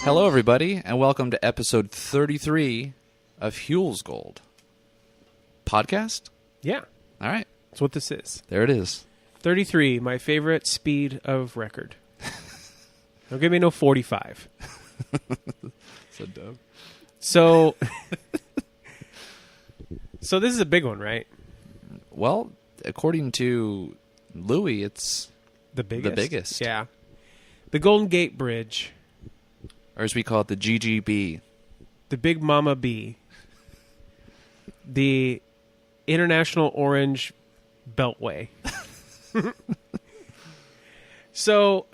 Hello, everybody, and welcome to episode 33 of Huell's Gold. Podcast? Yeah. All right. That's what this is. There it is. 33, my favorite speed of record. Don't give me no 45. So dope. So this is a big one, right? Well, according to Louis, it's The biggest. the biggest. Yeah. The Golden Gate Bridge. Or as we call it, the GGB. The Big Mama B. The International Orange Beltway. So,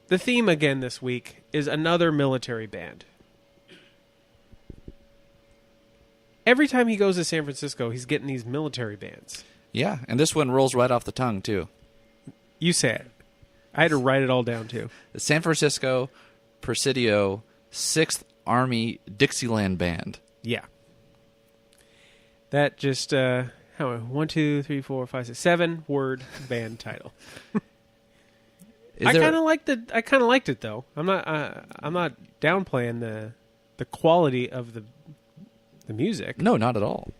the theme again this week is another military band. Every time he goes to San Francisco, he's getting these military bands. Yeah, and this one rolls right off the tongue, too. You say it. I had to write it all down, too. The San Francisco Presidio 6th Army Dixieland Band. Yeah. That just, 1, 2, 3, 4, 5, 6, 7 word band title. I kind of liked it. I kind of liked it though. I'm not downplaying the quality of the music. No, not at all.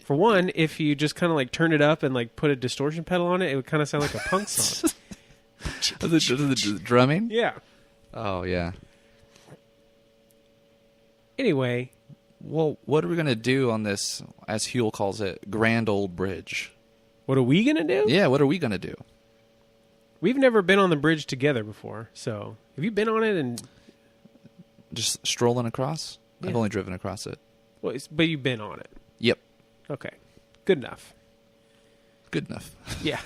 For one, if you just kind of like turn it up and like put a distortion pedal on it, it would kind of sound like a punk song. the drumming? Yeah. Oh, yeah. Anyway. Well, what are we going to do on this, as Huell calls it, grand old bridge? What are we going to do? Yeah, what are we going to do? We've never been on the bridge together before, so have you been on it and just strolling across? Yeah. I've only driven across it. Well, but you've been on it. Yep. Okay. Good enough. Good enough. Yeah.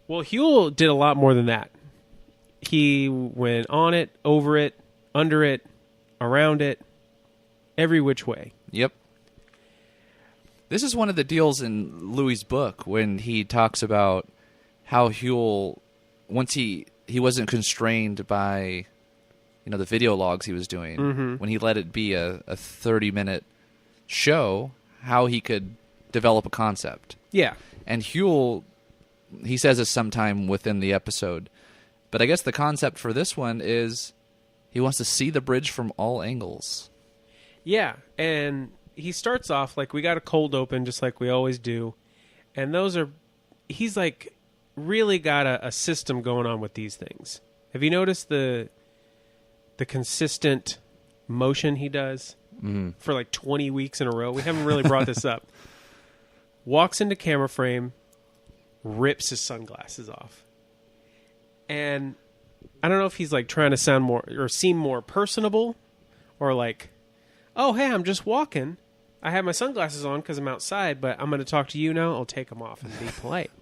Well, Huell did a lot more than that. He went on it, over it, under it, around it, every which way. Yep. This is one of the deals in Louis' book when he talks about how Huell, once he wasn't constrained by, the video logs he was doing, when he let it be a 30-minute show, how he could develop a concept. Yeah. And Huell, he says this sometime within the episode, but I guess the concept for this one is he wants to see the bridge from all angles. Yeah, and he starts off like we got a cold open just like we always do, and he's like really got a system going on with these things. Have you noticed the consistent motion he does for like 20 weeks in a row? We haven't really brought this up. Walks into camera frame, rips his sunglasses off. And I don't know if he's like trying to sound more or seem more personable or like, oh, hey, I'm just walking. I have my sunglasses on because I'm outside, but I'm going to talk to you now. I'll take them off and be polite.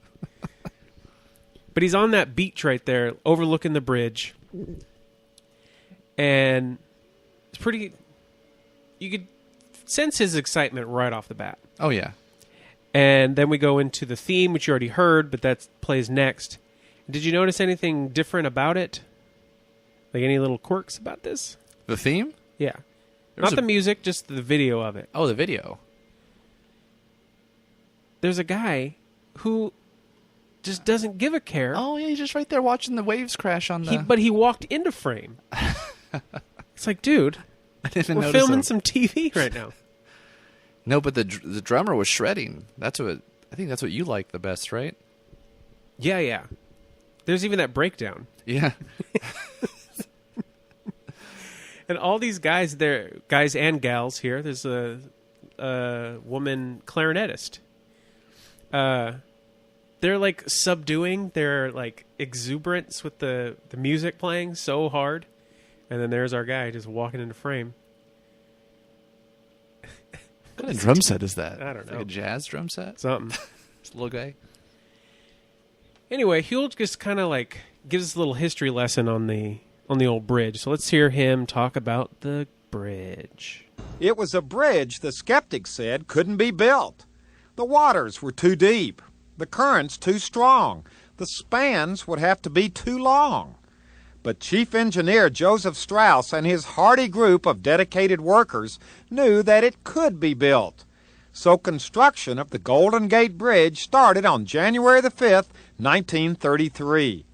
But he's on that beach right there, overlooking the bridge. And it's pretty... You could sense his excitement right off the bat. Oh, yeah. And then we go into the theme, which you already heard, but that plays next. Did you notice anything different about it? Like any little quirks about this? The theme? Yeah. Not the music, just the video of it. Oh, the video. There's a guy who just doesn't give a care. Oh, yeah, he's just right there watching the waves crash on the... But he walked into frame. It's like, dude, we're filming some TV right now. No, but the drummer was shredding. I think that's what you like the best, right? Yeah, yeah. There's even that breakdown. Yeah. And all these guys and gals here. There's a woman clarinetist. They're like subduing their like exuberance with the music playing so hard. And then there's our guy just walking into frame. What kind of drum set is that? I don't know. Like a jazz drum set? Something. This little guy. Anyway, Huell just kind of like gives us a little history lesson on the old bridge. So let's hear him talk about the bridge. It was a bridge the skeptics said couldn't be built. The waters were too deep, the currents too strong, the spans would have to be too long. But Chief Engineer Joseph Strauss and his hardy group of dedicated workers knew that it could be built. So construction of the Golden Gate Bridge started on January the 5th, 1933.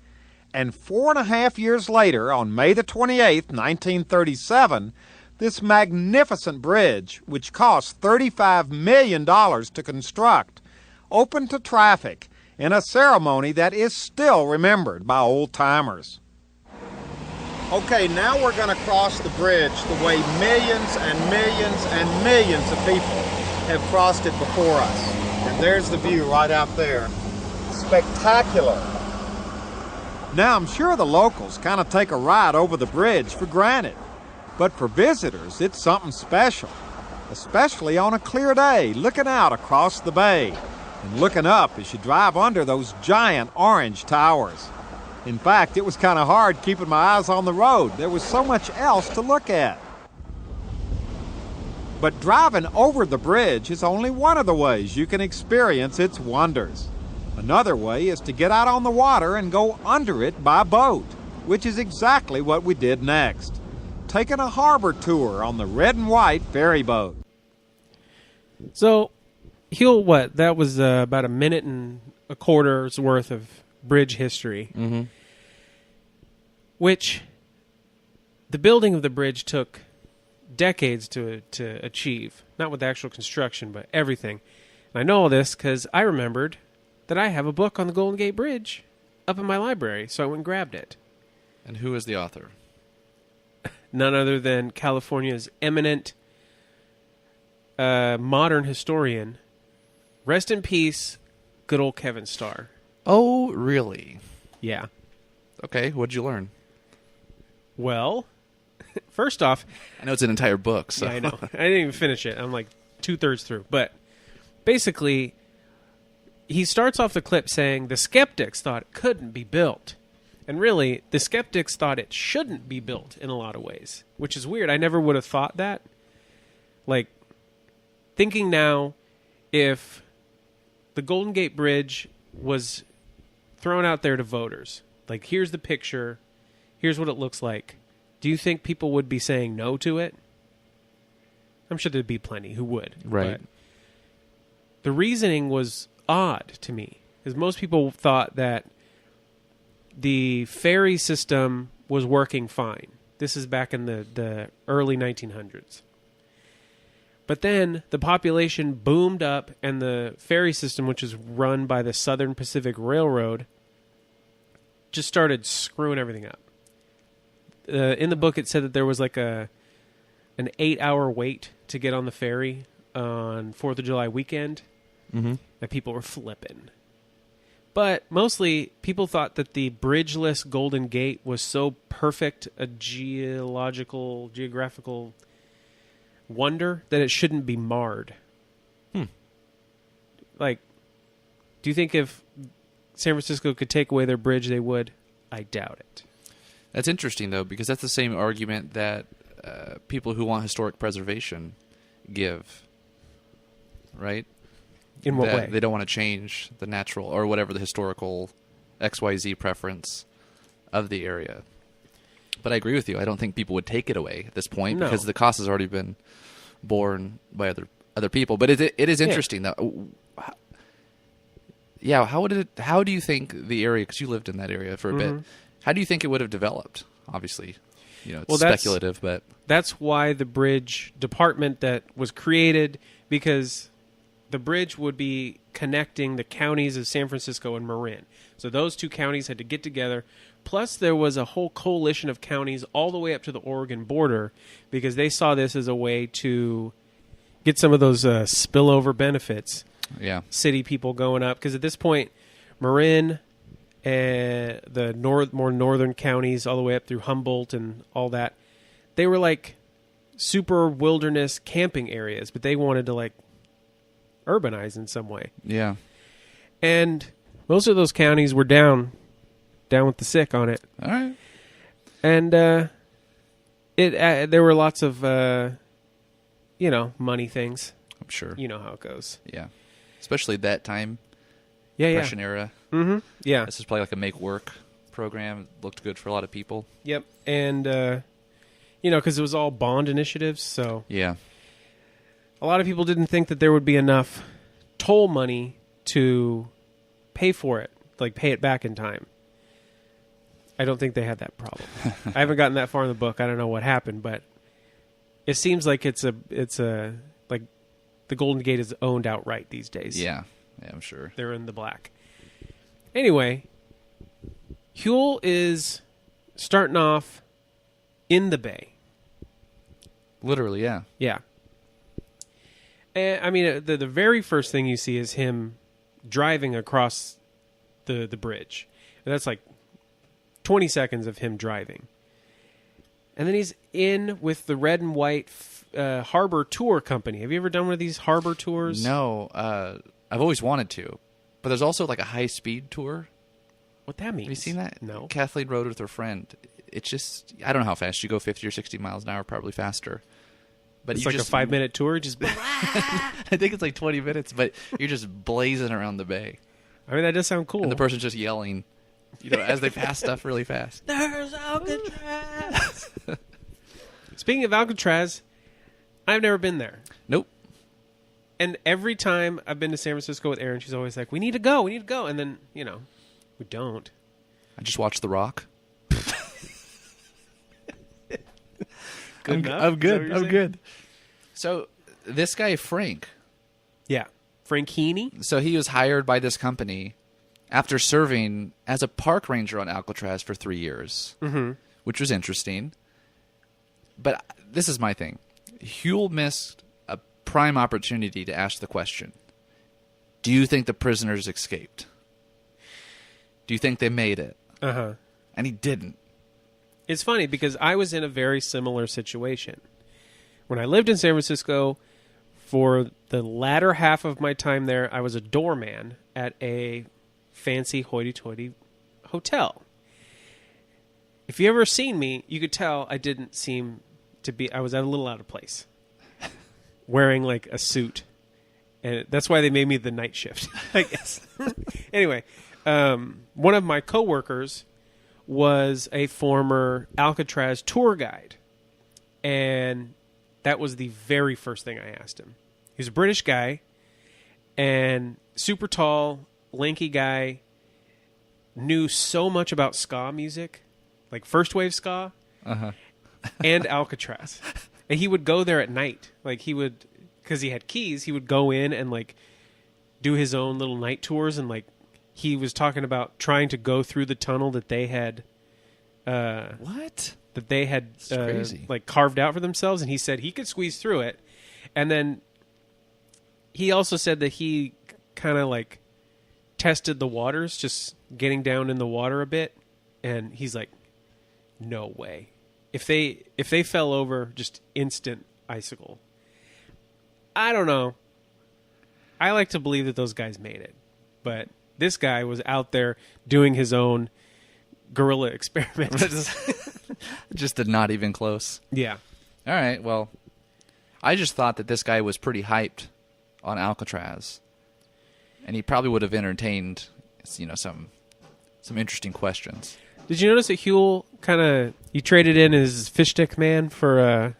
And 4.5 years later, on May the 28th, 1937, this magnificent bridge, which cost $35 million to construct, opened to traffic in a ceremony that is still remembered by old-timers. Okay, now we're going to cross the bridge the way millions and millions and millions of people have crossed it before us. And there's the view right out there. Spectacular. Now, I'm sure the locals kind of take a ride over the bridge for granted. But for visitors, it's something special. Especially on a clear day, looking out across the bay and looking up as you drive under those giant orange towers. In fact, it was kind of hard keeping my eyes on the road. There was so much else to look at. But driving over the bridge is only one of the ways you can experience its wonders. Another way is to get out on the water and go under it by boat, which is exactly what we did next. Taking a harbor tour on the red and white ferry boat. So, Huell, that was about a minute and a quarter's worth of bridge history. Mm-hmm. Which the building of the bridge took decades to achieve. Not with the actual construction, but everything. And I know all this because I remembered that I have a book on the Golden Gate Bridge up in my library, so I went and grabbed it. And who is the author? None other than California's eminent modern historian. Rest in peace, good old Kevin Starr. Oh, really? Yeah. Okay, what'd you learn? Well, first off... I know it's an entire book, so... Yeah, I know. I didn't even finish it. I'm like 2/3 through. But basically, he starts off the clip saying the skeptics thought it couldn't be built. And really, the skeptics thought it shouldn't be built in a lot of ways, which is weird. I never would have thought that. Like, thinking now, if the Golden Gate Bridge was thrown out there to voters, like, here's the picture, here's what it looks like, do you think people would be saying no to it? I'm sure there'd be plenty who would. Right. But the reasoning was odd to me, because most people thought that the ferry system was working fine. This is back in the early 1900s. But then the population boomed up, and the ferry system, which is run by the Southern Pacific Railroad, just started screwing everything up. In the book, it said that there was like an 8-hour wait to get on the ferry on 4th of July weekend, that people were flipping. But mostly, people thought that the bridgeless Golden Gate was so perfect a geographical wonder that it shouldn't be marred. Like, do you think if San Francisco could take away their bridge, they would? I doubt it. That's interesting, though, because that's the same argument that people who want historic preservation give, right? In what that way? They don't want to change the natural or whatever the historical XYZ preference of the area. But I agree with you. I don't think people would take it away at this point because the cost has already been borne by other people. But it is interesting though. Yeah, how do you think the area? Because you lived in that area for a bit. How do you think it would have developed? Obviously, it's speculative, but that's why the bridge department that was created, because the bridge would be connecting the counties of San Francisco and Marin. So those two counties had to get together. Plus, there was a whole coalition of counties all the way up to the Oregon border because they saw this as a way to get some of those spillover benefits. Yeah. City people going up. Because at this point, Marin and the more northern counties all the way up through Humboldt and all that, they were like super wilderness camping areas, but they wanted to like urbanize in some way. Yeah. And most of those counties were down with the sick on it. All right. And there were lots of money things. I'm sure. You know how it goes. Yeah. Especially that time. Yeah, Depression era. Mm-hmm. Yeah. This is probably like a make work program. It looked good for a lot of people. Yep. And because it was all bond initiatives, so yeah. A lot of people didn't think that there would be enough toll money to pay for it, like pay it back in time. I don't think they had that problem. I haven't gotten that far in the book. I don't know what happened, but it seems like it's a like the Golden Gate is owned outright these days. Yeah, I'm sure. They're in the black. Anyway, Huell is starting off in the bay. Literally, yeah. Yeah. And, I mean, the very first thing you see is him driving across the bridge. And that's like 20 seconds of him driving. And then he's in with the red and white harbor tour company. Have you ever done one of these harbor tours? No, I've always wanted to. But there's also like a high-speed tour. What that means? Have you seen that? No. Kathleen rode with her friend. It's just, I don't know how fast you go, 50 or 60 miles an hour, probably faster. But It's you like just, a 5-minute tour. Just I think it's like 20 minutes, but you're just blazing around the bay. I mean, that does sound cool. And the person's just yelling, as they pass stuff really fast. There's Alcatraz. Speaking of Alcatraz, I've never been there. Nope. And every time I've been to San Francisco with Erin, she's always like, we need to go. And then, we don't. I just watched The Rock. Good enough? I'm Is that good. what you're I'm saying? good. So this guy, Frank, Yeah. Frankini? so he was hired by this company after serving as a park ranger on Alcatraz for 3 years, which was interesting. But this is my thing. Huell missed a prime opportunity to ask the question, do you think the prisoners escaped? Do you think they made it? Uh-huh. And he didn't. It's funny because I was in a very similar situation. When I lived in San Francisco, for the latter half of my time there, I was a doorman at a fancy hoity-toity hotel. If you ever seen me, you could tell I didn't seem to be... I was a little out of place. Wearing like a suit. And that's why they made me the night shift, I guess. Anyway, one of my coworkers was a former Alcatraz tour guide. And that was the very first thing I asked him. He was a British guy and super tall, lanky guy, knew so much about ska music, like first wave ska, and Alcatraz. And he would go there at night. Like he would, because he had keys, he would go in and like do his own little night tours, and like he was talking about trying to go through the tunnel that they had What? that they had crazy. like carved out for themselves, and he said he could squeeze through it. And then he also said that he kind of like tested the waters, just getting down in the water a bit, and he's like, no way. If they fell over, just instant icicle. I don't know. I like to believe that those guys made it. But this guy was out there doing his own guerrilla experiments. Just not even close. Yeah. All right, well, I just thought that this guy was pretty hyped on Alcatraz, and he probably would have entertained, some interesting questions. Did you notice that Huell he traded in his fish stick man for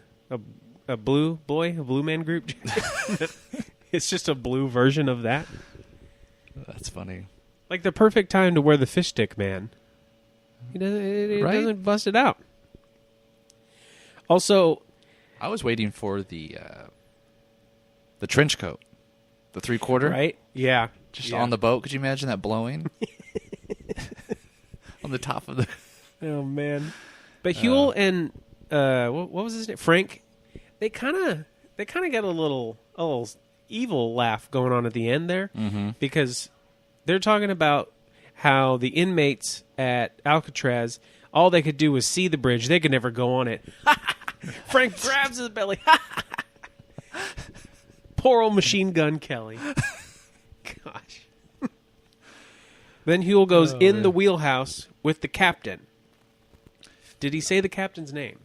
a blue man group jacket? It's just a blue version of that. That's funny. Like the perfect time to wear the fish stick man. He Right? doesn't bust it out. Also, I was waiting for the trench coat, the 3/4, right? Yeah. just Yeah. on the boat. Could you imagine that blowing on the top of the? Oh man! But Huell and what was his name? Frank. They kind of got a little evil laugh going on at the end there, because they're talking about how the inmates at Alcatraz, all they could do was see the bridge; they could never go on it. Frank grabs his belly. Poor old Machine Gun Kelly. Gosh. Then Huell goes in the wheelhouse with the captain. Did he say the captain's name?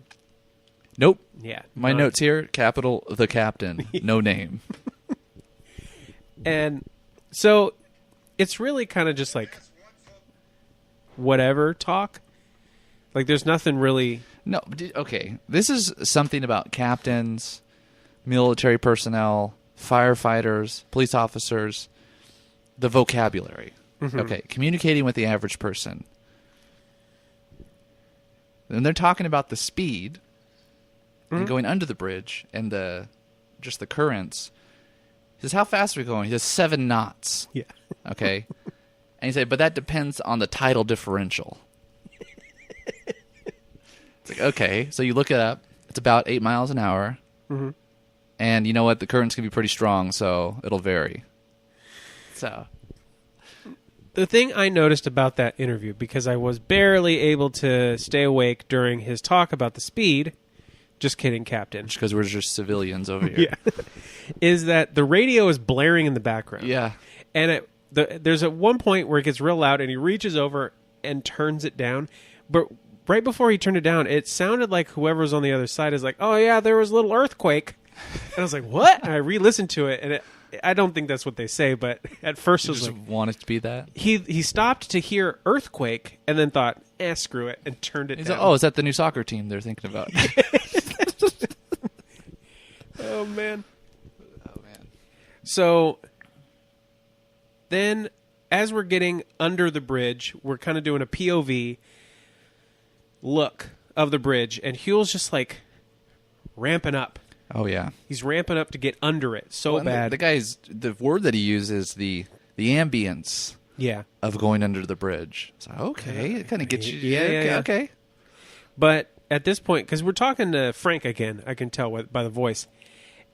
Nope. Yeah. My notes here: capital the captain, no name. And so it's really kind of just like whatever talk. Like there's nothing really. No, okay. This is something about captains, military personnel, firefighters, police officers, the vocabulary. Okay, communicating with the average person. And they're talking about the speed and going under the bridge and just the currents. He says, how fast are we going? He says, 7 knots. Yeah. Okay. And he said, but that depends on the tidal differential. It's like, okay. So you look it up. It's about 8 miles an hour. Mm-hmm. And you know what? The currents can be pretty strong, so it'll vary. So the thing I noticed about that interview, because I was barely able to stay awake during his talk about the speed, just kidding, Captain. Just because we're just civilians over here. Yeah. Is that the radio is blaring in the background. Yeah. And there's at one point where it gets real loud, and he reaches over and turns it down. But right before he turned it down, it sounded like whoever was on the other side is like, oh, yeah, there was a little earthquake. And I was like, what? And I re-listened to it, and I don't think that's what they say, but at first I was just like... want it to be that? He stopped to hear earthquake, and then thought, screw it, and turned it down. Like, oh, is that the new soccer team they're thinking about? Oh, man. Oh, man. So then, as we're getting under the bridge, we're kind of doing a POV look of the bridge, and Huell's just like ramping up. Oh, yeah. He's ramping up to get under it bad. The word that he uses, the ambience of going under the bridge. So, okay, it kind of gets you. Okay. But at this point, because we're talking to Frank again, I can tell by the voice,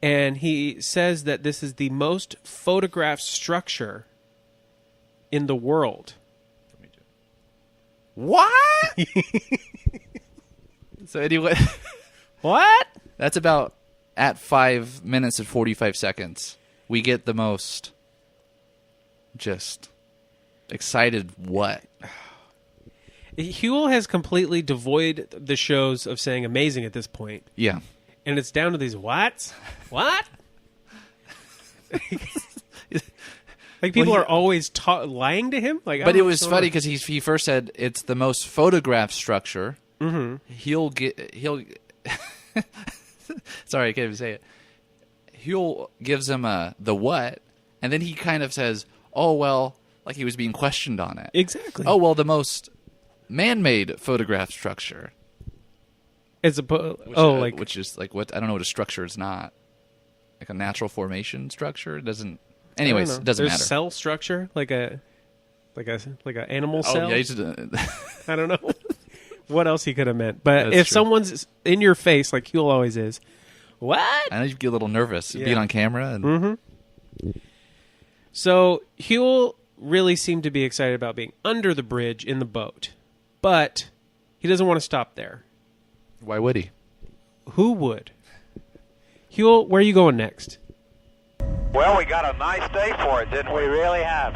and he says that this is the most photographed structure in the world. What? So anyway, what? That's about at 5 minutes and 45 seconds. We get the most just excited what? Huell has completely devoid the shows of saying amazing at this point. Yeah. And it's down to these whats? What? Like people are always lying to him. Like, but it was funny because he first said it's the most photographed structure. Mm-hmm. He'll sorry, I can't even say it. Huell gives him the what, and then he kind of says, "Oh well," like he was being questioned on it. Exactly. Oh well, the most man-made photograph structure. Which is like what? I don't know what a structure is not. Like a natural formation structure. It doesn't. Anyways, it doesn't matter. Cell structure, like a animal cell. Yeah, I don't know what else he could have meant. But That's if true. Someone's in your face, like Huell always is, what? I know you get a little nervous being on camera. And Mm-hmm. So Huell really seemed to be excited about being under the bridge in the boat, but he doesn't want to stop there. Why would he? Who would? Huell, where are you going next? Well, we got a nice day for it, didn't we? We really have.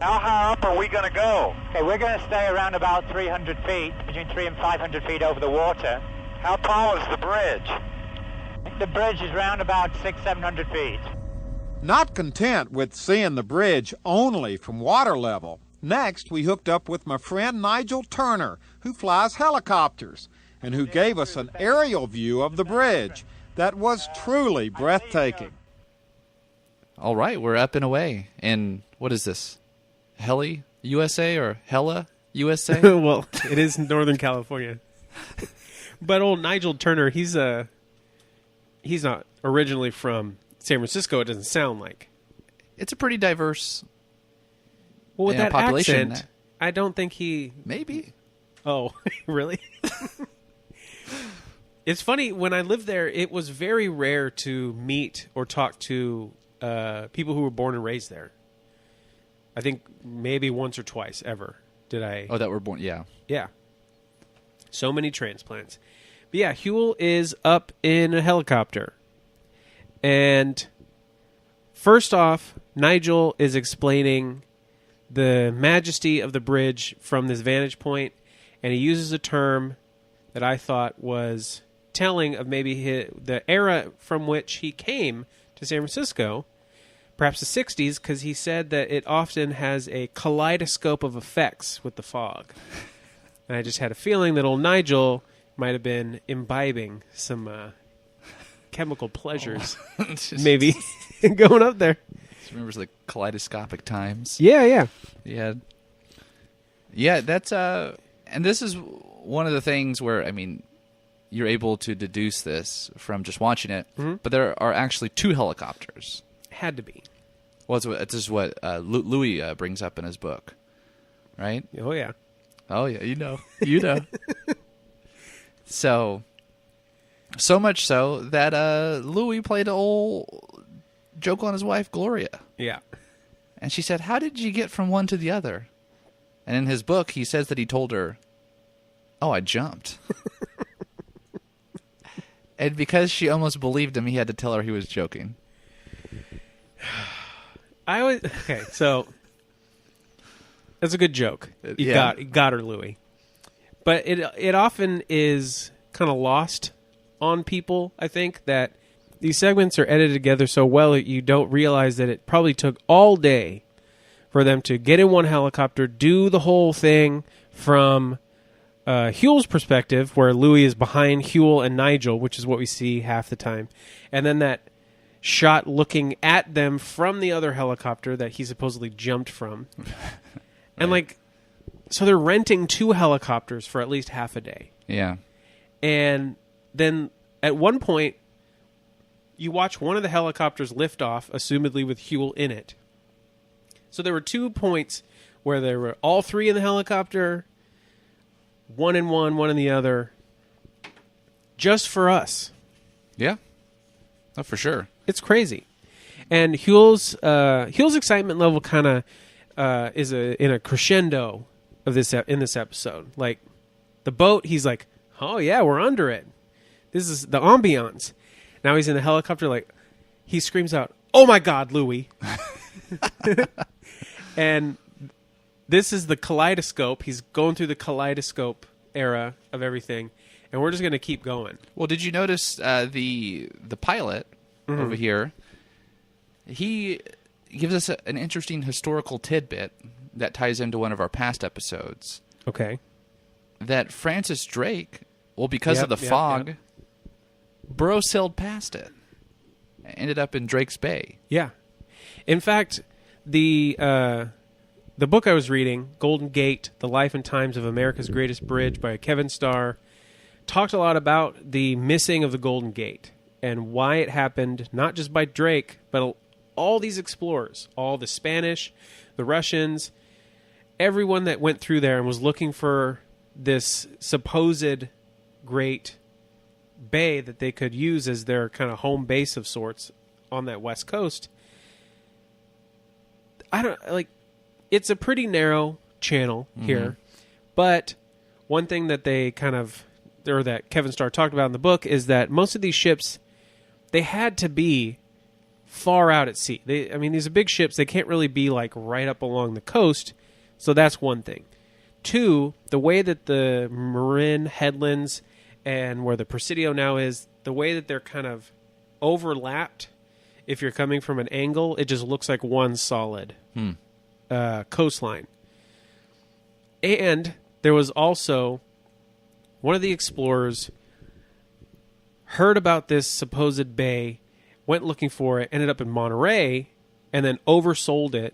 How high up are we going to go? Okay, we're going to stay around about 300 feet, between 300 and 500 feet over the water. How tall is the bridge? The bridge is around about 600-700 feet. Not content with seeing the bridge only from water level, next we hooked up with my friend Nigel Turner, who flies helicopters, and who gave us an aerial view of the bridge that was truly breathtaking. All right, we're up and away. And what is this? Heli, USA or Hella, USA? Well, it is Northern California. But old Nigel Turner, he's not originally from San Francisco, it doesn't sound like. It's a pretty diverse With that population. accent, I don't think he... Maybe. Oh, really? It's funny, when I lived there, it was very rare to meet or talk to people who were born and raised there. I think maybe once or twice ever did I... Oh, that were born, yeah. Yeah. So many transplants. But yeah, Huell is up in a helicopter. And first off, Nigel is explaining the majesty of the bridge from this vantage point, and he uses a term that I thought was telling of maybe the era from which he came to San Francisco, perhaps the 60s, because he said that it often has a kaleidoscope of effects with the fog. And I just had a feeling that old Nigel might have been imbibing some chemical pleasures, maybe, going up there. Just remembers the kaleidoscopic times. Yeah. Yeah, that's and this is one of the things where, I mean, you're able to deduce this from just watching it, but there are actually 2 helicopters. Had to be. Well, this is what Louis brings up in his book, right? Oh, yeah. Oh, yeah, you know. So much so that Louis played an old joke on his wife, Gloria. Yeah. And she said, "How did you get from one to the other?" And in his book, he says that he told her, "Oh, I jumped." And because she almost believed him, he had to tell her he was joking. Okay, so that's a good joke. You got her, Louis. But it often is kind of lost on people, I think, that these segments are edited together so well that you don't realize that it probably took all day for them to get in one helicopter, do the whole thing from Huell's perspective, where Louis is behind Huell and Nigel, which is what we see half the time, and then that shot looking at them from the other helicopter that he supposedly jumped from. And so they're renting 2 helicopters for at least half a day. Yeah. And then at one point, you watch one of the helicopters lift off, assumedly with Huell in it. So there were 2 points where there were all 3 in the helicopter, one in one in the other, just for us. Yeah. Oh, for sure. It's crazy. And Huell's excitement level kind of is in a crescendo of in this episode. Like the boat, he's like, "Oh yeah, we're under it. This is the ambiance." Now he's in the helicopter, like he screams out, "Oh my God, Louis!" And this is the kaleidoscope. He's going through the kaleidoscope era of everything, and we're just going to keep going. Well, did you notice the pilot over here? He gives us an interesting historical tidbit that ties into one of our past episodes. Okay. That Francis Drake, well, because of the fog, bro sailed past it. Ended up in Drake's Bay. Yeah. In fact, the book I was reading, Golden Gate, The Life and Times of America's Greatest Bridge by Kevin Starr, talked a lot about the missing of the Golden Gate and why it happened, not just by Drake, but all these explorers, all the Spanish, the Russians, everyone that went through there and was looking for this supposed great bay that they could use as their kind of home base of sorts on that west coast. It's a pretty narrow channel here, but one thing that that Kevin Starr talked about in the book is that most of these ships, they had to be far out at sea. These are big ships. They can't really be like right up along the coast. So that's one thing. 2, the way that the Marin headlands and where the Presidio now is, the way that they're kind of overlapped, if you're coming from an angle, it just looks like one solid coastline. And there was also one of the explorers heard about this supposed bay, went looking for it, ended up in Monterey, and then oversold it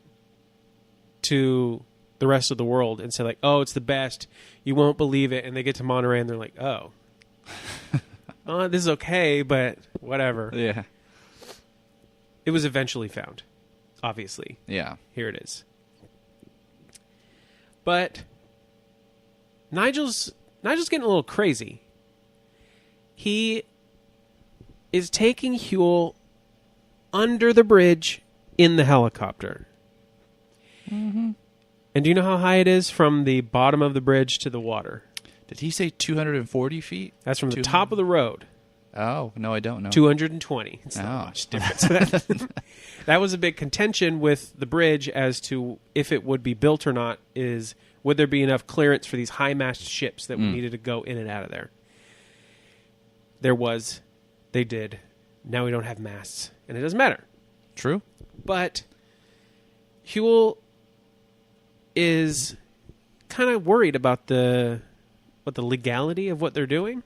to the rest of the world and said, like, "Oh, it's the best. You won't believe it." And they get to Monterey and they're like, "Oh, this is okay, but whatever." Yeah. It was eventually found, obviously. Yeah. Here it is. But Nigel's getting a little crazy. He is taking Huell under the bridge in the helicopter. Mm-hmm. And do you know how high it is from the bottom of the bridge to the water? Did he say 240 feet? That's from the top of the road. Oh, no, I don't know. 220. It's not much difference. That was a big contention with the bridge as to if it would be built or not, is would there be enough clearance for these high-mast ships that we needed to go in and out of there? There was. They did. Now we don't have masts, and it doesn't matter. True. But Huell is kind of worried about the legality of what they're doing.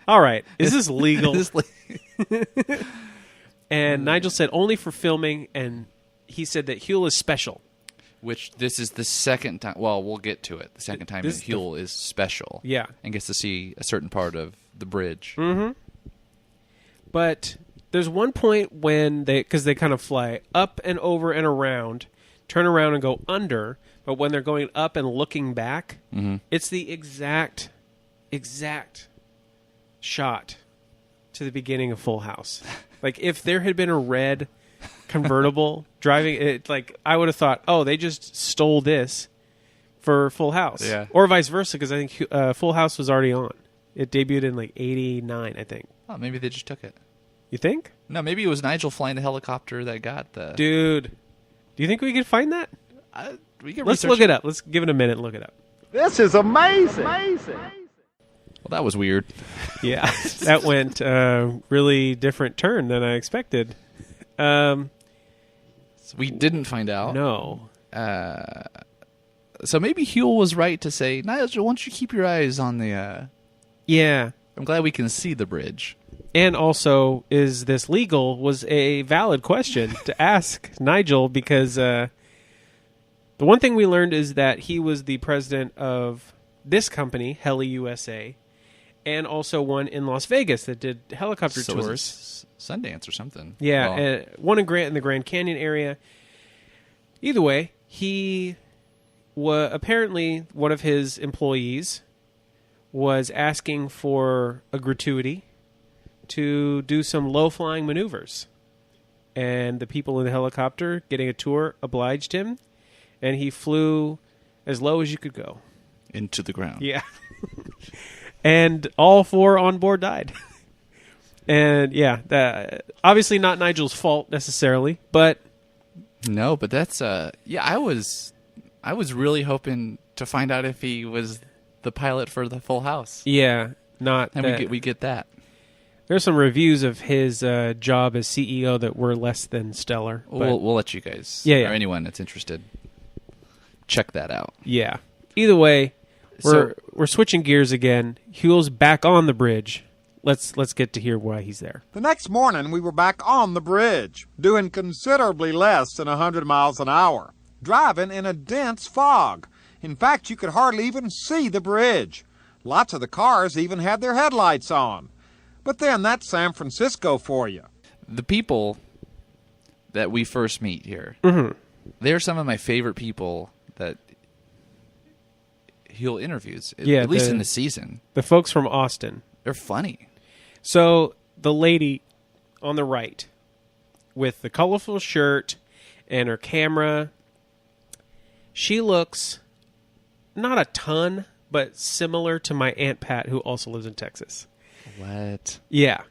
All right, is this legal? And Nigel said only for filming, and he said that Huell is special. Which this is the second time. Well, we'll get to it. The second time that Huell is special. Yeah. And gets to see a certain part of the bridge. Mm-hmm. But there's one point when because they kind of fly up and over and around, turn around and go under. But when they're going up and looking back, it's the exact shot to the beginning of Full House. Like if there had been a red convertible driving it, like I would have thought, oh, they just stole this for Full House, or vice versa, because I think Full House was already on. It debuted in like '89, I think. Oh, maybe they just took it. You think? No, maybe it was Nigel flying the helicopter that got the. Dude, do you think we could find that? Let's look it up. Let's give it a minute and look it up. This is amazing. Well, that was weird. Yeah, that went really different turn than I expected. So we didn't find out. No. So maybe Huell was right to say, Nigel, why don't you keep your eyes on the... Yeah. I'm glad we can see the bridge. And also, is this legal was a valid question to ask Nigel, because the one thing we learned is that he was the president of this company, Huell USA, and also one in Las Vegas that did helicopter tours. Was it Sundance or something. Yeah, one in the Grand Canyon area. Either way, he apparently one of his employees was asking for a gratuity to do some low-flying maneuvers. And the people in the helicopter getting a tour obliged him, and he flew as low as you could go. Into the ground. Yeah. And all 4 on board died. And yeah, obviously not Nigel's fault necessarily, but... No, but that's... I was really hoping to find out if he was the pilot for the Full House. Yeah, not and that. we get that. There's some reviews of his job as CEO that were less than stellar. We'll let you guys, or anyone that's interested, check that out. Yeah. Either way, we're switching gears again. Huell's back on the bridge. Let's get to hear why he's there. The next morning, we were back on the bridge, doing considerably less than 100 miles an hour, driving in a dense fog. In fact, you could hardly even see the bridge. Lots of the cars even had their headlights on. But then that's San Francisco for you. The people that we first meet here, they're some of my favorite people that Huell interviews, at least in the season. The folks from Austin. They're funny. So the lady on the right with the colorful shirt and her camera, she looks not a ton, but similar to my Aunt Pat, who also lives in Texas. What? Yeah.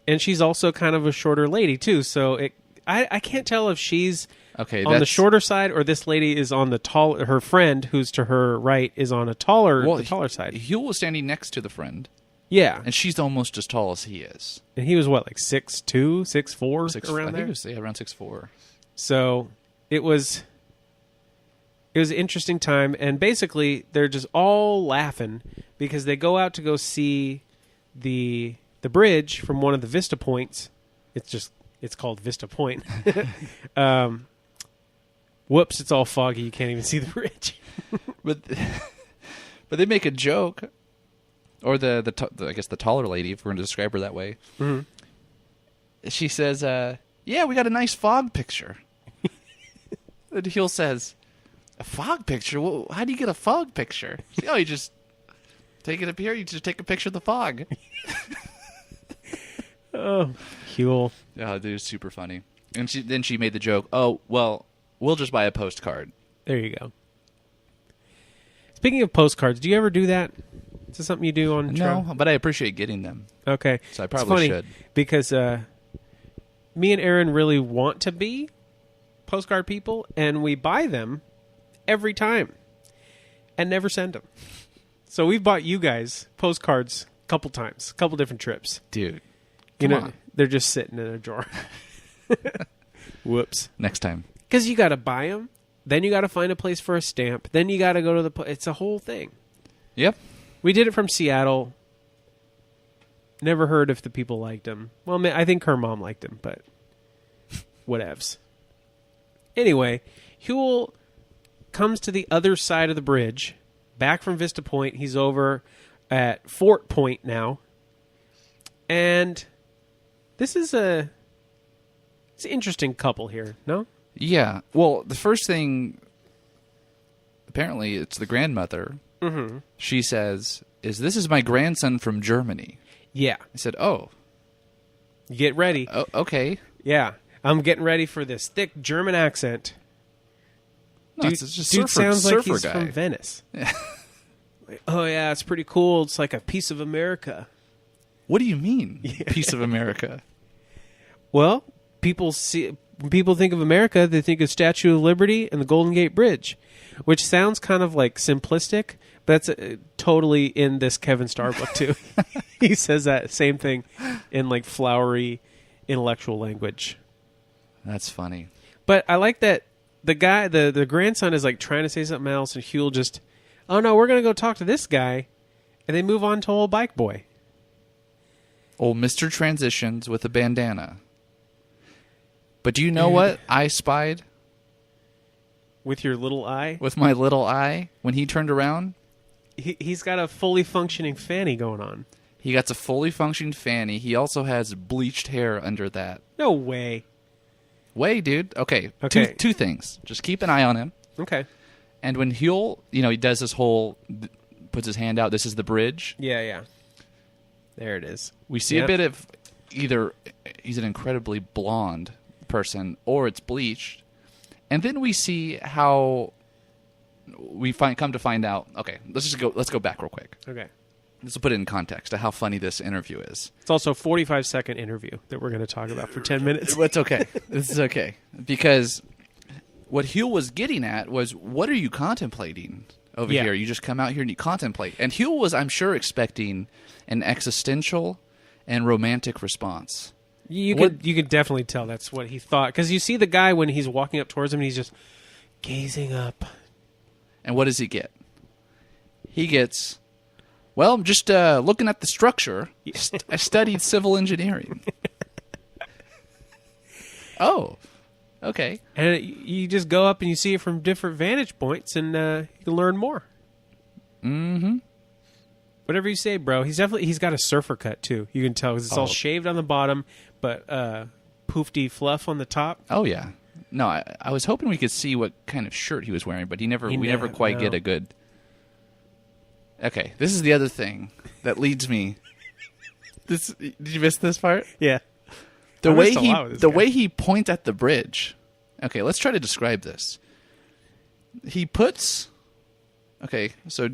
And she's also kind of a shorter lady, too. So I can't tell if she's on the shorter side or this lady is on the tall. Her friend, who's to her right, is on the taller side. Huell was standing next to the friend. Yeah. And she's almost as tall as he is. And he was what, like 6'2", 6'4", around there? I think it was around 6'4". So it was an interesting time. And basically, they're just all laughing because they go out to go see the bridge from one of the Vista Points. It's called Vista Point. Whoops, it's all foggy. You can't even see the bridge. but they make a joke, or the I guess the taller lady, if we're going to describe her that way. Mm-hmm. She says, "Yeah, we got a nice fog picture." And Huell says, "A fog picture? Well, how do you get a fog picture?" Oh, you just take it up here. You just take a picture of the fog. Oh, Huell. Oh, dude, it's super funny. And then she made the joke, "Oh, well, we'll just buy a postcard." There you go. Speaking of postcards, do you ever do that? Is this something you do on travel? No, but I appreciate getting them. Okay. So I probably should. Because me and Aaron really want to be postcard people, and we buy them every time and never send them. So we've bought you guys postcards a couple times, a couple different trips. Dude, come on. They're just sitting in a drawer. Whoops. Next time. Because you got to buy them, then you got to find a place for a stamp, then you got to go to the... It's a whole thing. Yep. We did it from Seattle. Never heard if the people liked him. Well, I think her mom liked him, but whatevs. Anyway, Huell comes to the other side of the bridge, back from Vista Point. He's over at Fort Point now. And this is it's an interesting couple here, no? Yeah. Well, the first thing, apparently it's the grandmother. Mm-hmm. She says, this is my grandson from Germany. Yeah. I said, oh. Get ready. Oh, okay. Yeah. I'm getting ready for this thick German accent. No, Dude, it's just dude sounds like he's guy. from Venice. Yeah. Like, oh, yeah, it's pretty cool. It's like a piece of America. What do you mean, piece of America? Well, when people think of America, they think of Statue of Liberty and the Golden Gate Bridge, which sounds kind of like simplistic, but that's totally in this Kevin Starr book, too. He says that same thing in like flowery intellectual language. That's funny. But I like that the guy, the grandson is like trying to say something else, and Huell just, oh no, we're going to go talk to this guy, and they move on to old Bike Boy. Old Mr. Transitions with a bandana. But do you know what I spied? With your little eye? With my little eye, when he turned around? He's got a fully functioning fanny going on. He got a fully functioning fanny. He also has bleached hair under that. No way. Way, dude. Okay. Okay. Two things. Just keep an eye on him. Okay. And when Huell, he does this whole, puts his hand out, this is the bridge. Yeah. There it is. We see a bit of either he's an incredibly blonde person or it's bleached. And then we see how we come to find out. Okay, let's go back real quick. Okay. Let's put it in context to how funny this interview is. It's also a 45-second interview that we're going to talk about for 10 minutes. It's okay. This is okay. Because what Huell was getting at was, what are you contemplating over here? You just come out here and you contemplate. And Huell was, I'm sure, expecting an existential and romantic response. You could definitely tell that's what he thought. Because you see the guy when he's walking up towards him and he's just gazing up. And what does he get? He gets, well, I'm just looking at the structure. I studied civil engineering. Oh, okay. And you just go up and you see it from different vantage points and you can learn more. Mm-hmm. Whatever you say, bro. He's got a surfer cut, too. You can tell because it's all shaved on the bottom, but poofy fluff on the top. Oh, yeah. No, I was hoping we could see what kind of shirt he was wearing, but we never quite get a good... Okay, this is the other thing that leads me... Did you miss this part? Yeah. The way he points at the bridge. Okay, let's try to describe this. He puts... Okay, so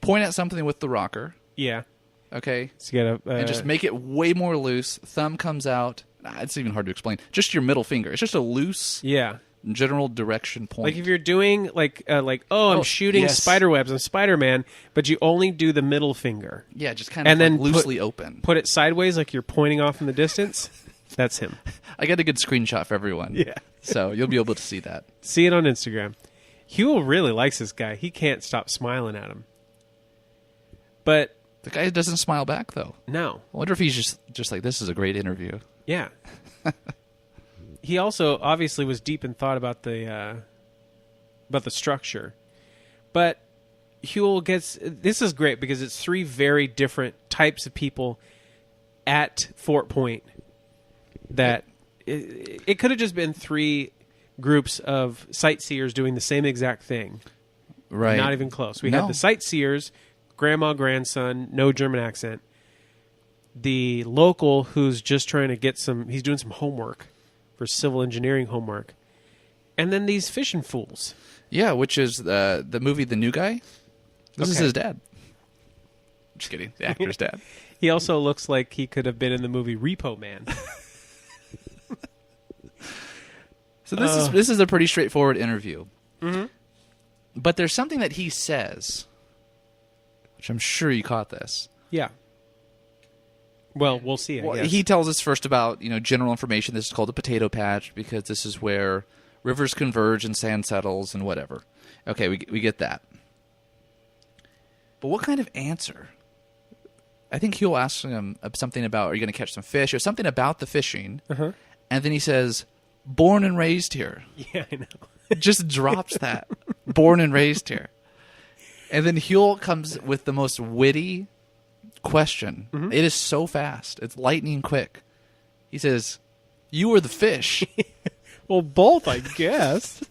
point at something with the rocker. Yeah. Okay? So you gotta, and just make it way more loose. Thumb comes out. It's even hard to explain. Just your middle finger. It's just a loose general direction point. Like if you're doing I'm shooting spiderwebs, I'm Spider-Man, but you only do the middle finger. Yeah, just kind of then loosely open. Put it sideways like you're pointing off in the distance. That's him. I got a good screenshot for everyone. Yeah. So you'll be able to see that. See it on Instagram. Huell really likes this guy. He can't stop smiling at him. But the guy doesn't smile back, though. No. I wonder if he's just like, this is a great interview. Yeah. He also obviously was deep in thought about the structure. But Huell this is great because it's three very different types of people at Fort Point that it could have just been three groups of sightseers doing the same exact thing. Right. Not even close. We had the sightseers, grandma, grandson, no German accent. The local who's just trying to he's doing some homework for civil engineering homework. And then these fishing fools. Yeah, which is the movie The New Guy. This is his dad. Just kidding. The actor's dad. He also looks like he could have been in the movie Repo Man. So this is a pretty straightforward interview. Mm-hmm. But there's something that he says, which I'm sure you caught this. Yeah. Well, we'll see. I guess. He tells us first about general information. This is called a potato patch because this is where rivers converge and sand settles and whatever. Okay, we get that. But what kind of answer? I think Huell asks him something about, are you going to catch some fish? Or something about the fishing. Uh-huh. And then he says, born and raised here. Yeah, I know. Just drops that. Born and raised here. And then Huell comes with the most witty question. Mm-hmm. It is so fast. It's lightning quick. He says, "You or the fish?" Well, both, I guess.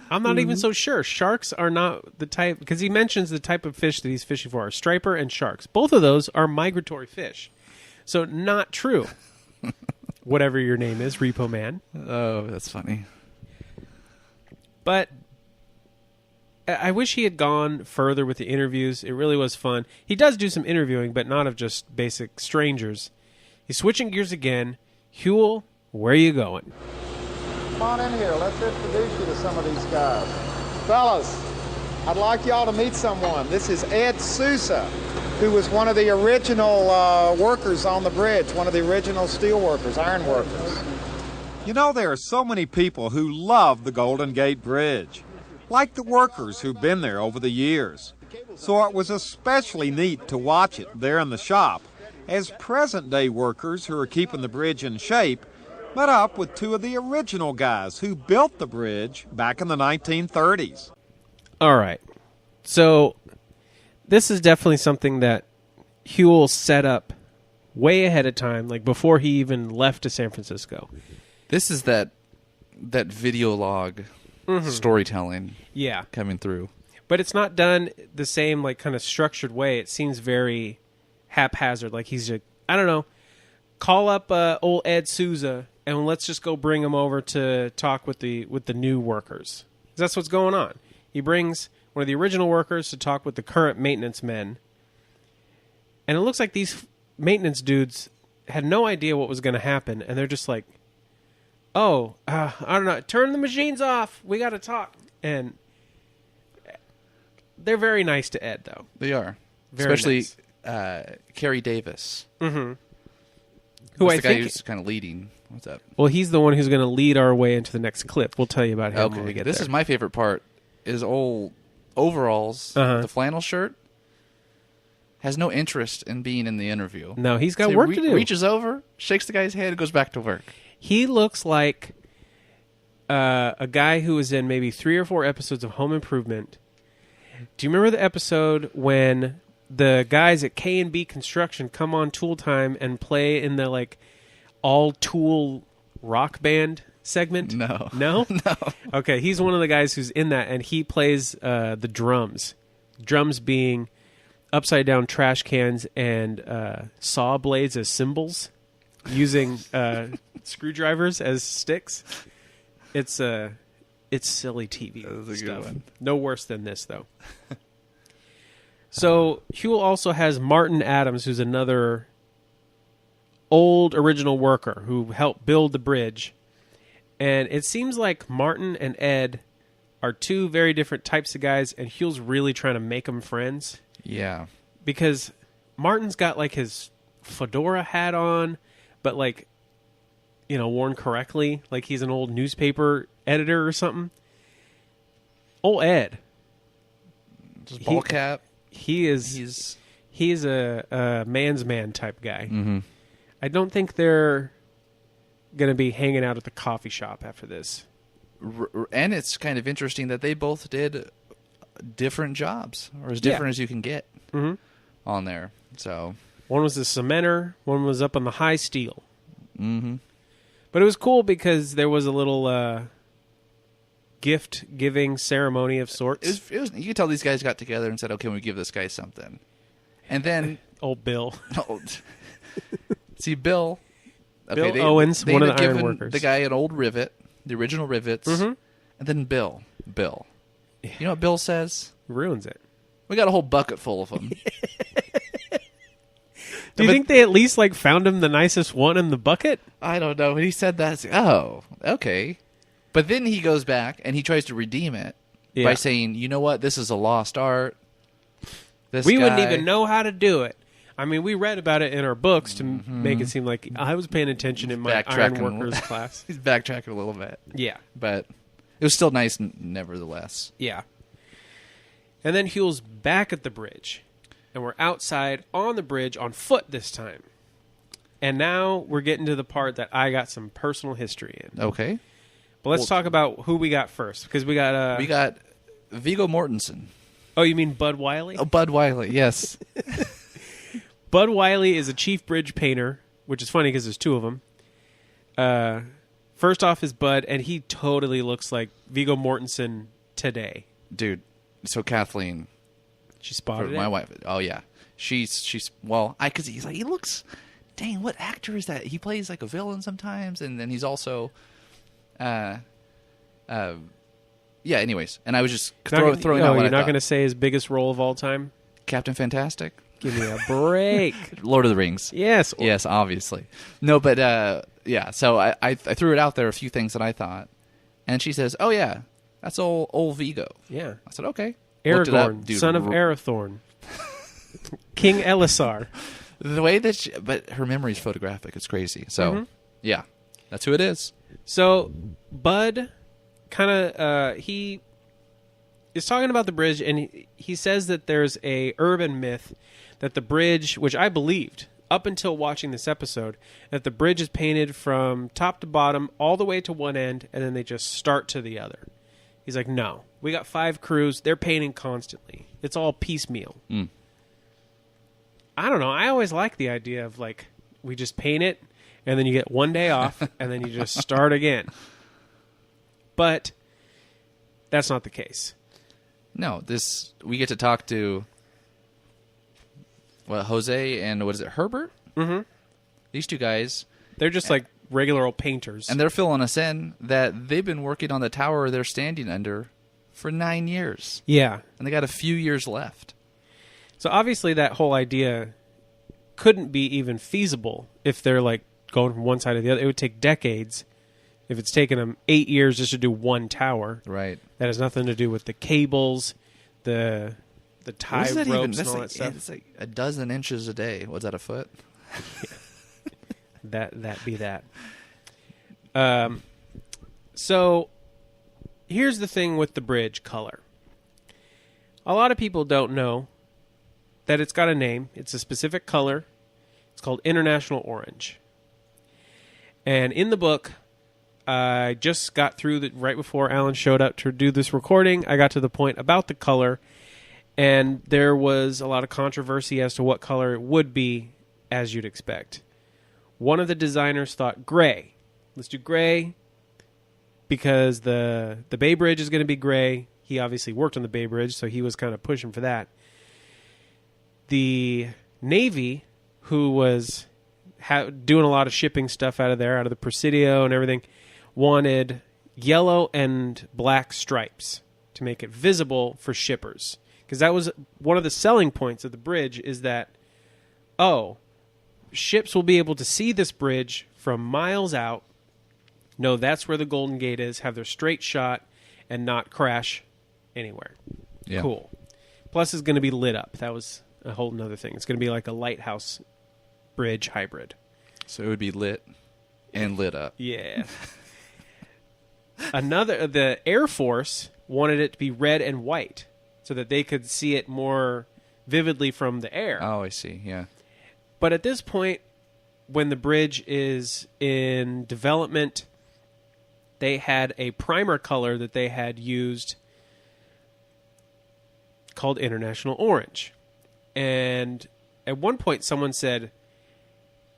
I'm not even so sure. Sharks are not the type, because he mentions the type of fish that he's fishing for are striper and sharks. Both of those are migratory fish. So not true. Whatever your name is, Repo Man. Oh, that's funny. But I wish he had gone further with the interviews. It really was fun. He does do some interviewing, but not of just basic strangers. He's switching gears again. Huell, where are you going? Come on in here. Let's introduce you to some of these guys. Fellas, I'd like y'all to meet someone. This is Ed Sousa, who was one of the original workers on the bridge, one of the original steel workers, iron workers. You know, there are so many people who love the Golden Gate Bridge, like the workers who've been there over the years. So it was especially neat to watch it there in the shop as present-day workers who are keeping the bridge in shape met up with two of the original guys who built the bridge back in the 1930s. All right. So this is definitely something that Huell set up way ahead of time, like before he even left to San Francisco. This is that video log storytelling Yeah. coming through. But it's not done the same, like, kind of structured way. It seems very haphazard. Like he's just, I don't know, call up old Ed Sousa and let's just go bring him over to talk with the new workers. That's what's going on. He brings one of the original workers to talk with the current maintenance men. And it looks like these maintenance dudes had no idea what was going to happen. And they're just like, oh, I don't know, turn the machines off. We got to talk. And they're very nice to Ed, though. They are. Very Especially nice. Kerry Davis. Mm-hmm. Who I the guy think who's kind of leading. What's up? Well, he's the one who's going to lead our way into the next clip. We'll tell you about him when we get This there. is my favorite part. Is old overalls, the flannel shirt, has no interest in being in the interview. No, he's got So work to do. Reaches over, shakes the guy's hand, and goes back to work. He looks like a guy who was in maybe 3 or 4 episodes of Home Improvement. Do you remember the episode when the guys at K&B Construction come on Tool Time and play in the like all Tool rock band segment? No. No? No. Okay, he's one of the guys who's in that, and he plays the drums. Drums being upside down trash cans and saw blades as cymbals, using screwdrivers as sticks. It's silly TV That was a stuff. good one. No worse than this, though. So Huell also has Martin Adams, who's another old original worker who helped build the bridge. And it seems like Martin and Ed are two very different types of guys, and Huell's really trying to make them friends. Yeah. Because Martin's got like his fedora hat on, but like, you know, worn correctly, like he's an old newspaper editor or something. Old Ed, Just ball cap. he is a man's man type guy. Mm-hmm. I don't think they're going to be hanging out at the coffee shop after this. And it's kind of interesting that they both did different jobs, or as different as you can get on there. So One was a cementer, one was up on the high steel. mm-hmm. But it was cool because there was a little gift-giving ceremony of sorts. it was, you could tell these guys got together and said, "Okay, we give this guy something," and then Old Bill. see Bill. Okay, Bill Owens, one of had the iron given workers. the guy an old rivet, the original rivets, and then Bill. You know what Bill says? Ruins it. We got a whole bucket full of them. Do you think they at least like found him the nicest one in the bucket? I don't know. When he said that, it's like, oh, okay. But then he goes back and he tries to redeem it by saying, you know what? This is a lost art. We wouldn't even know how to do it. I mean, we read about it in our books to make it seem like I was paying attention in my iron workers class. He's backtracking a little bit. Yeah. But it was still nice nevertheless. Yeah. And then Huell's back at the bridge. And we're outside on the bridge on foot this time. And now we're getting to the part that I got some personal history in. Okay. But let's talk about who we got first, because we got Viggo Mortensen. Oh, you mean Bud Wiley? Oh, Bud Wiley, yes. Bud Wiley is a chief bridge painter, which is funny because there's two of them. First off is Bud, and he totally looks like Viggo Mortensen today. Dude, so Kathleen, She spotted my it? wife. Oh yeah, she's well, because he's like, he looks. Dang, what actor is that? He plays like a villain sometimes, and then he's also, yeah. Anyways, and I was just throwing out. You're what I not thought. going to say his biggest role of all time? Captain Fantastic, Give me a break. Lord of the Rings. Yes. Yes, obviously. No, but yeah. So I threw it out there, a few things that I thought, and she says, "Oh yeah, that's old Vigo." Yeah. I said, "Okay." Looked it up, Aragorn, dude, son of Arathorn. King Elisar. The way that, but her memory's photographic. It's crazy. So, yeah, that's who it is. So, Bud kind of, he is talking about the bridge, and he says that there's a urban myth that the bridge, which I believed up until watching this episode, that the bridge is painted from top to bottom all the way to one end, and then they just start to the other. He's like, no, we got 5 crews. They're painting constantly. It's all piecemeal. I don't know. I always like the idea of, like, we just paint it, and then you get one day off, and then you just start again. But that's not the case. No, we get to talk to Jose and what is it, Herbert? Mm-hmm. These two guys. They're just like regular old painters. And they're filling us in that they've been working on the tower they're standing under for 9 years. Yeah. And they got a few years left. So obviously that whole idea couldn't be even feasible if they're like going from one side to the other. It would take decades. If it's taken them 8 years just to do one tower. Right. That has nothing to do with the cables, the tie What is that ropes even? and That's all like, that stuff. it's like a dozen inches a day. What's that, a foot? That be that. So here's the thing with the bridge color. A lot of people don't know that it's got a name. It's a specific color. It's called International Orange. And in the book, I just got through right before Alan showed up to do this recording. I got to the point about the color, and there was a lot of controversy as to what color it would be, as you'd expect. One of the designers thought gray. Let's do gray because the Bay Bridge is going to be gray. He obviously worked on the Bay Bridge, so he was kind of pushing for that. The Navy, who was doing a lot of shipping stuff out of there, out of the Presidio and everything, wanted yellow and black stripes to make it visible for shippers. Because that was one of the selling points of the bridge, is that, ships will be able to see this bridge from miles out, know that's where the Golden Gate is, have their straight shot, and not crash anywhere. Yeah. Cool. Plus, it's going to be lit up. That was a whole nother thing. It's going to be like a lighthouse bridge hybrid. So it would be lit and lit up. Yeah. The Air Force wanted it to be red and white so that they could see it more vividly from the air. Oh, I see. Yeah. But at this point, when the bridge is in development, they had a primer color that they had used called International Orange. And at one point, someone said,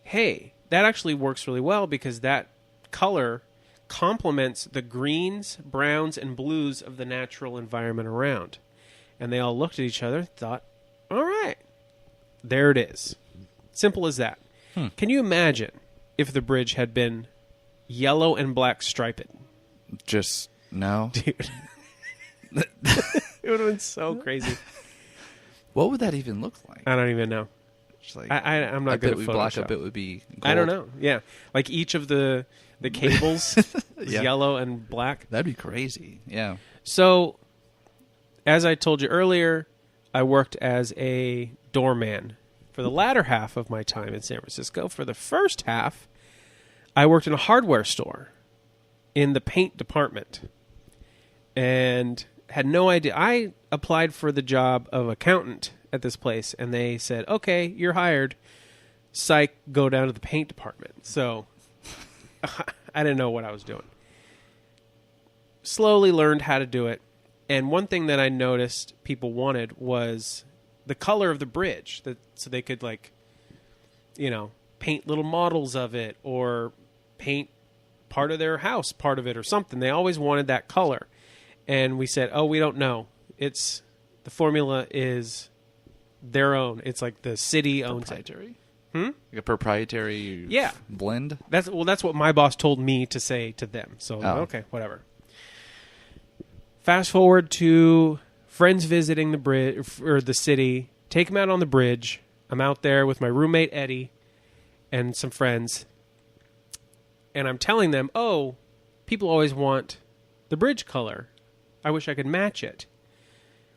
hey, that actually works really well because that color complements the greens, browns, and blues of the natural environment around. And they all looked at each other and thought, all right, there it is. Simple as that. Can you imagine if the bridge had been yellow and black striped? Just no. Dude. It would have been so crazy. What would that even look like? I don't even know. Just like, I'm not good at we black Photoshop. up. It would be gold. I don't know. Yeah. Like each of the cables is Yeah. yellow and black. That'd be crazy. Yeah. So, as I told you earlier, I worked as a doorman for the latter half of my time in San Francisco. For the first half, I worked in a hardware store in the paint department and had no idea. I applied for the job of accountant at this place, and they said, okay, you're hired. Psych, go down to the paint department. So I didn't know what I was doing. slowly learned how to do it. And one thing that I noticed people wanted was the color of the bridge, so they could, like, you know, paint little models of it or paint part of their house, part of it or something. They always wanted that color. And we said, oh, we don't know. The formula is their own. It's like the city owns it. Proprietary? Like a proprietary blend? That's what my boss told me to say to them. So, okay, whatever. Fast forward to friends visiting the bridge or the city. Take them out on the bridge. I'm out there with my roommate Eddie and some friends. And I'm telling them, oh, people always want the bridge color. I wish I could match it.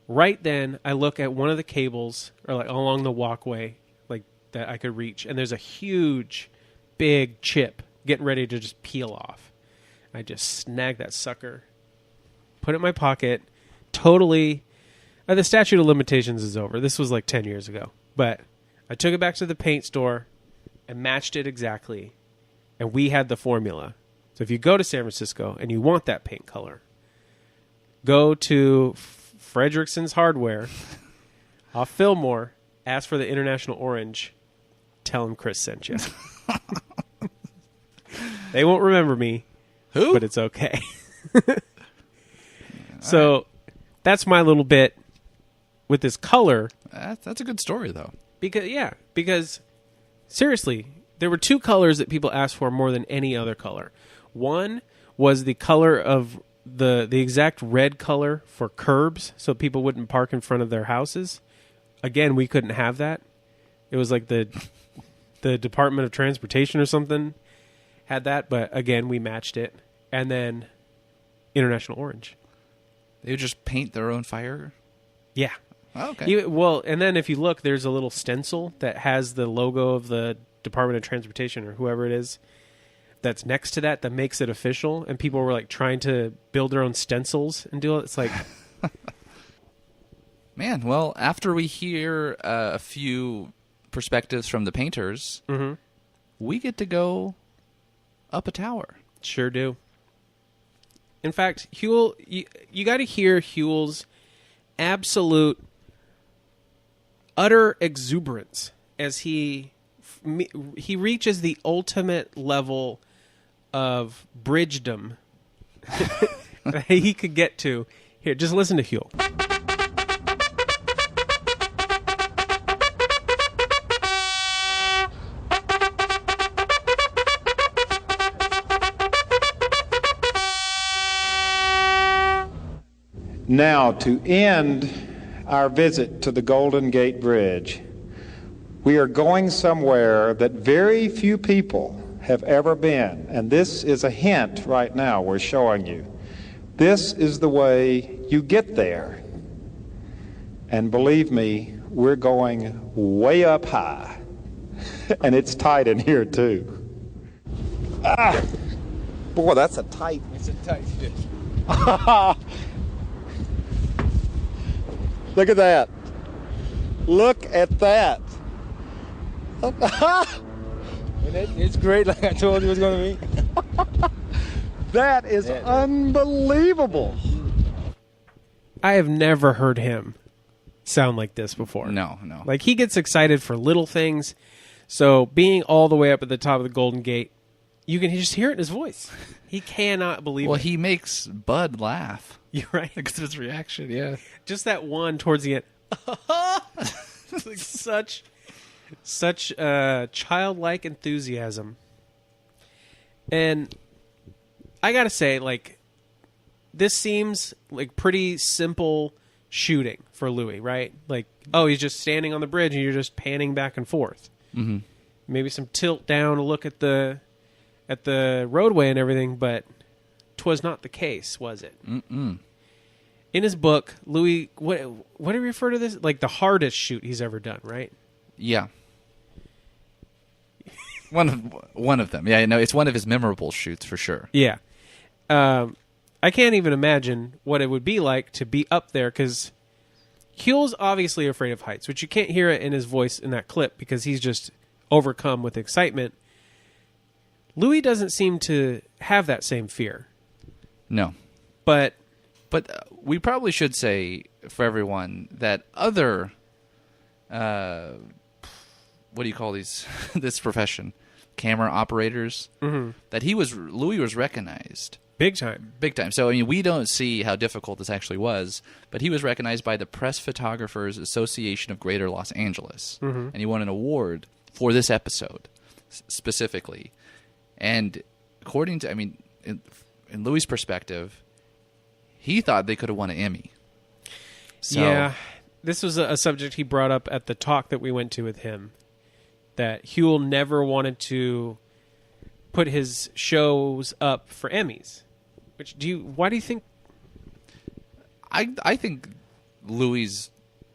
Right then, I look at one of the cables, or like along the walkway, like that I could reach, and there's a huge, big chip getting ready to just peel off. I just snag that sucker, put it in my pocket, totally. The statute of limitations is over. This was like 10 years ago. But I took it back to the paint store and matched it exactly, and we had the formula. So if you go to San Francisco and you want that paint color, go to Fredrickson's Hardware off Fillmore, ask for the International Orange, tell them Chris sent you. They won't remember me. Who? But it's okay. So that's my little bit with this color. That's a good story, though. Because seriously, there were two colors that people asked for more than any other color. One was the color of the exact red color for curbs, so people wouldn't park in front of their houses. Again, we couldn't have that. It was like the Department of Transportation or something had that, but again, we matched it. And then International Orange. They would just paint their own fire? Yeah. Oh, okay. Well, and then if you look, there's a little stencil that has the logo of the Department of Transportation or whoever it is that's next to that makes it official. And people were like trying to build their own stencils and do it. It's like... Man, well, after we hear a few perspectives from the painters, we get to go up a tower. Sure do. In fact, Huell, you got to hear Huell's absolute, utter exuberance as he reaches the ultimate level of bridgedom that he could get to. Here, just listen to Huell. Now, to end our visit to the Golden Gate Bridge, we are going somewhere that very few people have ever been, and this is a hint right now we're showing you. This is the way you get there. And believe me, we're going way up high. And it's tight in here, too. Ah! Boy, that's a tight... It's a tight fit. Look at that. Look at that. It's great, like I told you it was going to be. That is unbelievable. I have never heard him sound like this before. No. Like, he gets excited for little things. So being all the way up at the top of the Golden Gate, you can just hear it in his voice. He cannot believe it. Well, he makes Bud laugh. You're right. Because of his reaction, yeah. Just that one towards the end. It's like such childlike enthusiasm. And I gotta say, like, this seems like pretty simple shooting for Louis, right? Like, oh, he's just standing on the bridge and you're just panning back and forth. Mm-hmm. Maybe some tilt down to look at the roadway and everything, but 'twas not the case, was it? Mm-mm. In his book, Louis, what do you refer to this? Like the hardest shoot he's ever done, right? Yeah. One of them. Yeah, no, it's one of his memorable shoots for sure. Yeah. I can't even imagine what it would be like to be up there, because Huell's obviously afraid of heights, which you can't hear it in his voice in that clip because he's just overcome with excitement. Louis doesn't seem to have that same fear. No. But we probably should say for everyone that other, what do you call these? This profession, camera operators. That Louis was recognized big time. big time. So I mean, we don't see how difficult this actually was, but he was recognized by the Press Photographers Association of Greater Los Angeles, and he won an award for this episode specifically. And according to, I mean, in Louis' perspective, he thought they could have won an Emmy. So, yeah, this was a subject he brought up at the talk that we went to with him, that Huell never wanted to put his shows up for Emmys. Why do you think? I think Louis'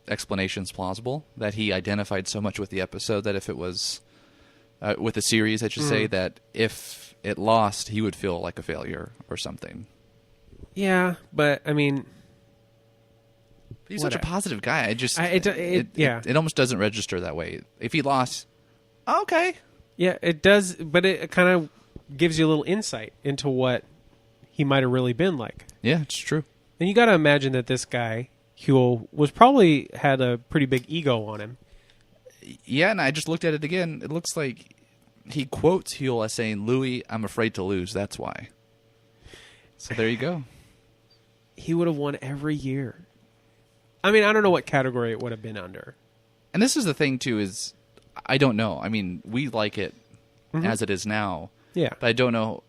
explanation is plausible, that he identified so much with the episode that if it was with the series, I should say, that if it lost, he would feel like a failure or something. Yeah, but I mean, he's such a positive guy. It almost doesn't register that way. If he lost, okay. Yeah, it does, but it kind of gives you a little insight into what he might have really been like. Yeah, it's true. And you got to imagine that this guy, Huell, probably had a pretty big ego on him. Yeah, and I just looked at it again. It looks like he quotes Huell as saying, "Louis, I'm afraid to lose. That's why." So there you go. He would have won every year. I mean, I don't know what category it would have been under. And this is the thing, too, is I don't know. I mean, we like it as it is now. Yeah. But I don't know.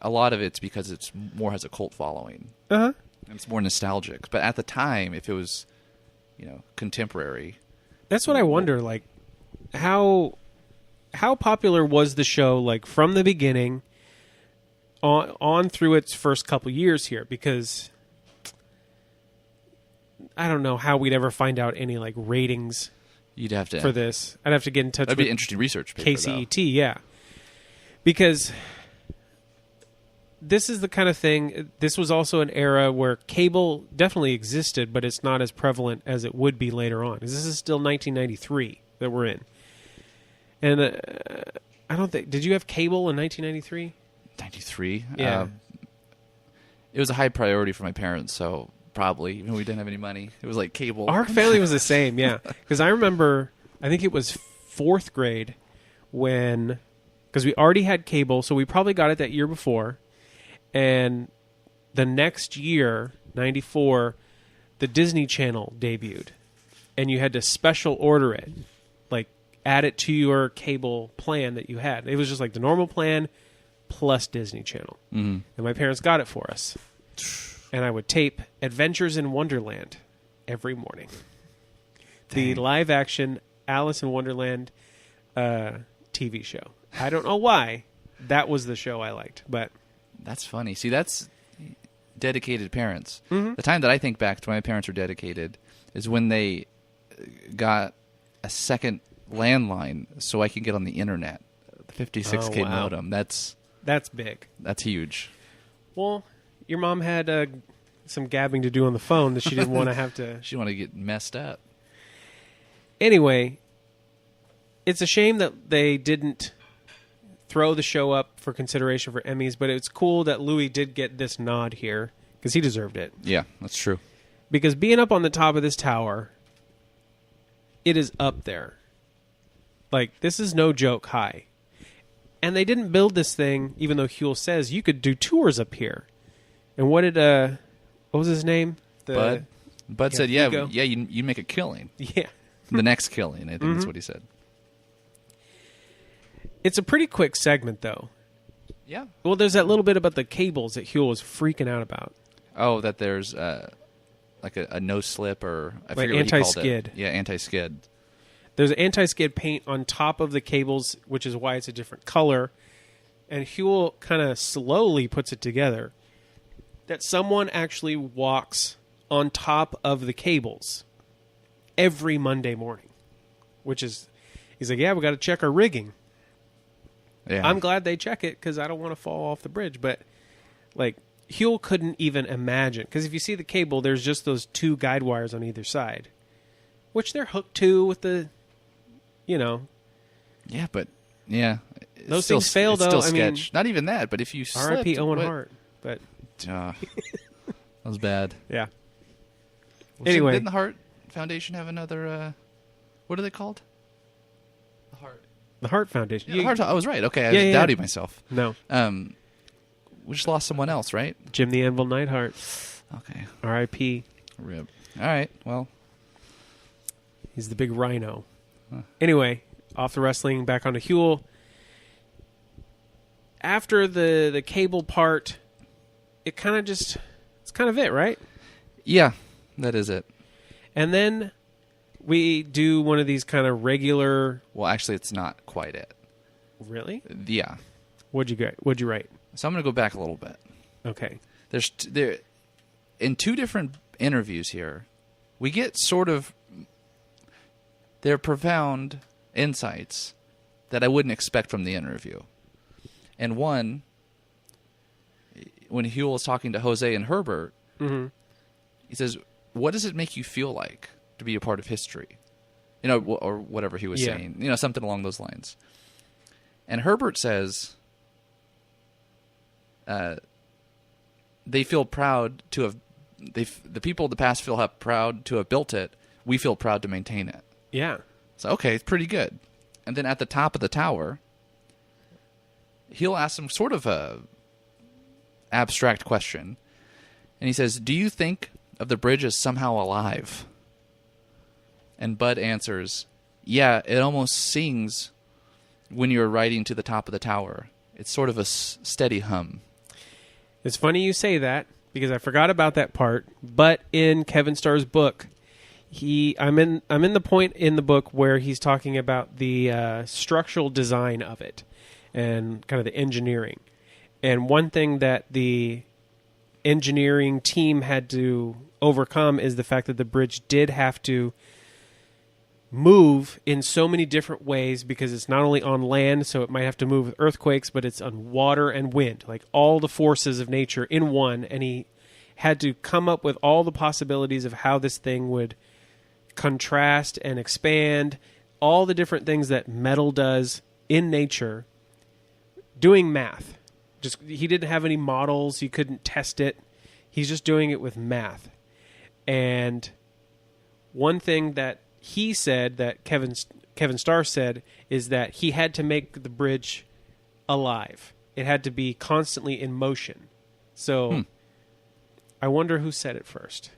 A lot of it's because it's more has a cult following. Uh-huh. And it's more nostalgic. But at the time, if it was, contemporary. That's what I wonder, like, how popular was the show, like, from the beginning on through its first couple years here? Because I don't know how we'd ever find out any, like, ratings You'd have to for this. I'd have to get in touch That'd with be an interesting research paper, KCET, yeah. Because this is the kind of thing, this was also an era where cable definitely existed, but it's not as prevalent as it would be later on. This is still 1993 that we're in. And I don't think, did you have cable in 1993? 93? Yeah. It was a high priority for my parents, so probably, even though we didn't have any money. It was like cable. Our family was the same, yeah. Because I remember, I think it was 4th grade when, because we already had cable, so we probably got it that year before. And the next year, 94, the Disney Channel debuted. And you had to special order it, like add it to your cable plan that you had. It was just like the normal plan plus Disney Channel. Mm-hmm. And my parents got it for us. And I would tape Adventures in Wonderland every morning. The live-action Alice in Wonderland TV show. I don't know why. That was the show I liked, but that's funny. See, that's dedicated parents. Mm-hmm. The time that I think back to when my parents were dedicated is when they got a second landline so I could get on the internet. The 56K modem. That's big. That's huge. Well, your mom had some gabbing to do on the phone that she didn't want to have to. She didn't want to get messed up. Anyway, it's a shame that they didn't throw the show up for consideration for Emmys, but it's cool that Louis did get this nod here because he deserved it. Yeah, that's true. Because being up on the top of this tower, it is up there. Like, this is no joke high. And they didn't build this thing, even though Huell says you could do tours up here. And what was his name? Bud said, Vigo? you make a killing. Yeah. The next killing, I think that's what he said. It's a pretty quick segment, though. Yeah. Well, there's that little bit about the cables that Huell was freaking out about. Oh, that there's like a no-slip or I like forget what he called anti-skid. it. Yeah, anti-skid. There's anti-skid paint on top of the cables, which is why it's a different color. And Huell kind of slowly puts it together that someone actually walks on top of the cables every Monday morning, which is, he's like, yeah, we got to check our rigging. Yeah. I'm glad they check it because I don't want to fall off the bridge. But, like, Huell couldn't even imagine. Because if you see the cable, there's just those 2 guide wires on either side, which they're hooked to with the, Yeah, but, yeah. Those things fail, though. Still sketch. Not even that, but if you slip... R.I.P. Owen Hart. But That was bad. Yeah. Well, Anyway. didn't the Heart Foundation have another? What are they called? The Heart. The Heart Foundation. Yeah, the Heart. I was right. Okay, I Yeah, was yeah. doubting myself. No. We just lost someone else, right? Jim the Anvil Neidhart. Okay. R.I.P. Rip. All right. Well. He's the big rhino. Anyway, off the wrestling, back onto Huell. After the cable part, it's kind of it, right? Yeah, that is it. And then we do one of these kind of regular. Well, actually, it's not quite it. Really? Yeah. What'd you write? So I'm going to go back a little bit. Okay. There, in two different interviews here, we get sort of their profound insights that I wouldn't expect from the interview. And one, when Huell is talking to Jose and Herbert, he says, "What does it make you feel like to be a part of history?" You know, or whatever he was saying. You know, something along those lines. And Herbert says, they feel proud to have. The people of the past feel proud to have built it. We feel proud to maintain it. Yeah. So okay, it's pretty good. And then at the top of the tower, he'll ask him sort of a abstract question, and he says, "Do you think of the bridge as somehow alive?" And Bud answers, "Yeah, it almost sings when you're riding to the top of the tower. It's sort of a steady hum." It's funny you say that because I forgot about that part. But in Kevin Starr's book, I'm in the point in the book where he's talking about the structural design of it and kind of the engineering. And one thing that the engineering team had to overcome is the fact that the bridge did have to move in so many different ways because it's not only on land, so it might have to move with earthquakes, but it's on water and wind, like all the forces of nature in one. And he had to come up with all the possibilities of how this thing would contrast and expand, all the different things that metal does in nature, doing math. Just he didn't have any models, he couldn't test it. He's just doing it with math. And one thing that he said that Kevin Starr said is that he had to make the bridge alive. It had to be constantly in motion. So I wonder who said it first.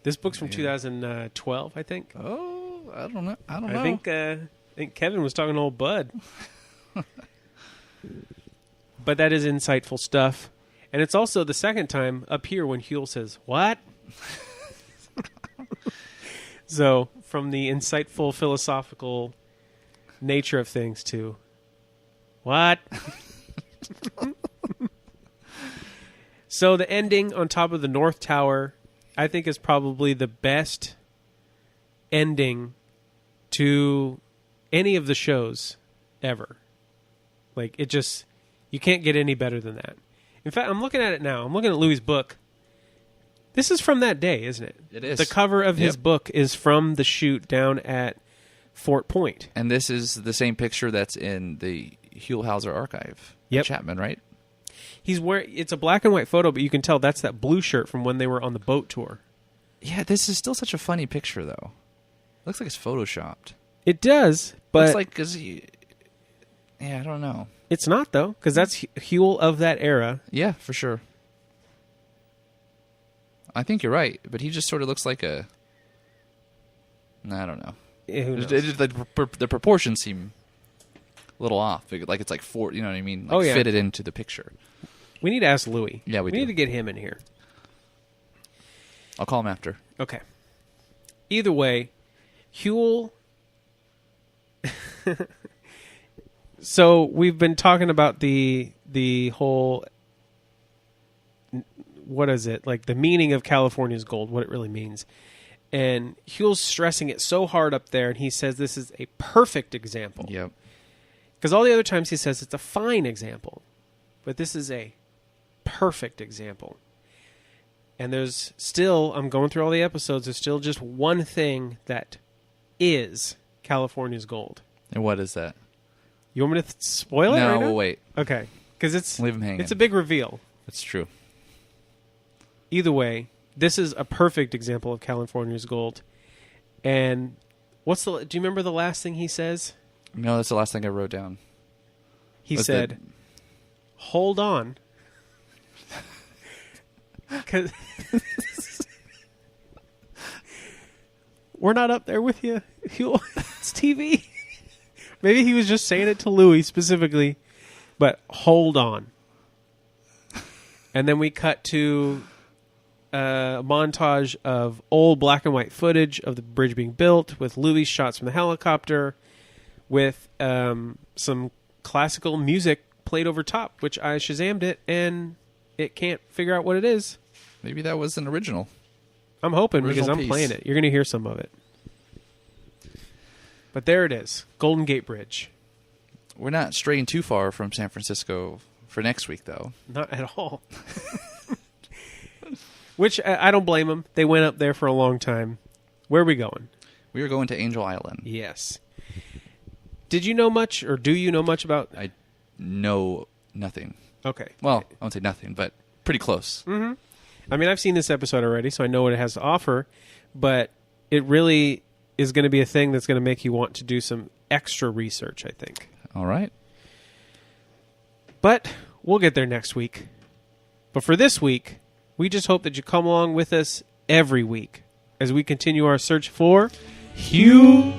This book's from 2012, I think. Oh, I don't know. I don't know. I think Kevin was talking to old Bud. But that is insightful stuff. And it's also the second time up here when Huell says, "What?" So, from the insightful philosophical nature of things to, "What?" So, the ending on top of the North Tower, I think, is probably the best ending to any of the shows ever. Like, it just, you can't get any better than that. In fact, I'm looking at it now. I'm looking at Louis' book. This is from that day, isn't it? It is. The cover of his book is from the shoot down at Fort Point. And this is the same picture that's in the Huell-Hauser archive. Yep. Chapman, right? He's wearing, it's a black and white photo, but you can tell that's that blue shirt from when they were on the boat tour. Yeah, this is still such a funny picture, though. Looks like it's photoshopped. It does, but Looks like, I don't know. it's not, though, because that's Huell of that era. Yeah, for sure. I think you're right, but he just sort of looks like a... I don't know. Yeah, who knows? The proportions seem a little off. Like it's like four, you know what I mean? Like fitted into the picture. We need to ask Louis. Yeah, we do. need to get him in here. I'll call him after. Okay. Either way, Huell... So we've been talking about the whole... What is it? Like the meaning of California's gold, what it really means. And Huell's stressing it so hard up there, and he says this is a perfect example. Yep. Because all the other times he says it's a fine example. But this is a perfect example. And there's still, I'm going through all the episodes, there's still just one thing that is California's gold. And what is that? You want me to spoil it? No, right now? we'll wait. Okay. Because it's, Leave him hanging. it's a big reveal. It's true. Either way, this is a perfect example of California's gold. And do you remember the last thing he says? No, that's the last thing I wrote down. He said, "Hold on." 'Cause we're not up there with you. It's TV. Maybe he was just saying it to Louis specifically, but hold on. And then we cut to a montage of old black and white footage of the bridge being built with Louis shots from the helicopter with some classical music played over top, which I Shazammed it, and it can't figure out what it is. Maybe that was an original. I'm hoping because Original I'm piece. playing it. You're going to hear some of it. But there it is, Golden Gate Bridge. We're not straying too far from San Francisco for next week, though. Not at all. Which I don't blame them. They went up there for a long time. Where are we going? We are going to Angel Island. Yes. Did you know much, or do you know much about? I know nothing. Okay. Well, I won't say nothing, but pretty close. Mm-hmm. I mean, I've seen this episode already, so I know what it has to offer. But it really is going to be a thing that's going to make you want to do some extra research, I think. All right. But we'll get there next week. But for this week, we just hope that you come along with us every week as we continue our search for Huell.